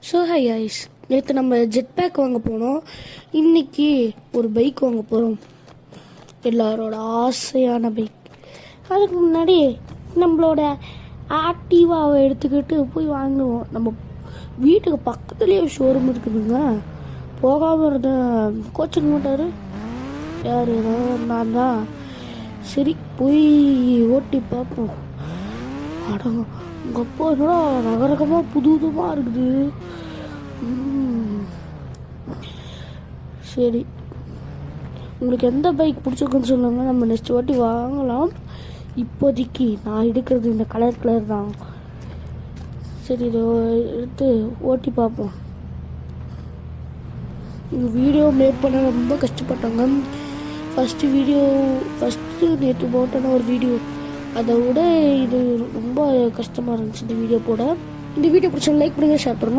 So high ice, நேற்று நம்ம jet back வாங்க போனோம். இன்னைக்கு ஒரு பைக் வாங்க போகிறோம், எல்லாரோட ஆசையான பைக். அதுக்கு முன்னாடி நம்மளோட ஆக்டிவாவை எடுத்துக்கிட்டு போய் வாங்குவோம். நம்ம வீட்டுக்கு பக்கத்துலேயே ஷோரூம் இருக்குதுங்க. போகாமல் இருந்த கோச்சிங் மாட்டார் யார், நான் தான். சரி போய் ஓட்டி பார்ப்போம். அடங்க உங்கள் அப்பா என்னடா நகரகமாக புதுவிதமாக இருக்குது. சரி, உங்களுக்கு எந்த பைக் பிடிச்சிருக்குன்னு சொல்லுங்கள், நம்ம நெக்ஸ்ட் வாட்டி வாங்கலாம். இப்போதைக்கு நான் எடுக்கிறது இந்த கலர் தான். சரி, இதை எடுத்து ஓட்டி பார்ப்போம். இந்த வீடியோ மேக் பண்ண ரொம்ப கஷ்டப்பட்டாங்க. ஃபஸ்ட்டு நேற்று போட்டோன்னா ஒரு வீடியோ, அதை விட இது ரொம்ப கஷ்டமாக இருந்துச்சு இந்த வீடியோ போட. இந்த வீடியோ பிடிச்சா லைக் பண்ணுங்கள், ஷேர் பண்ணுங்கள்.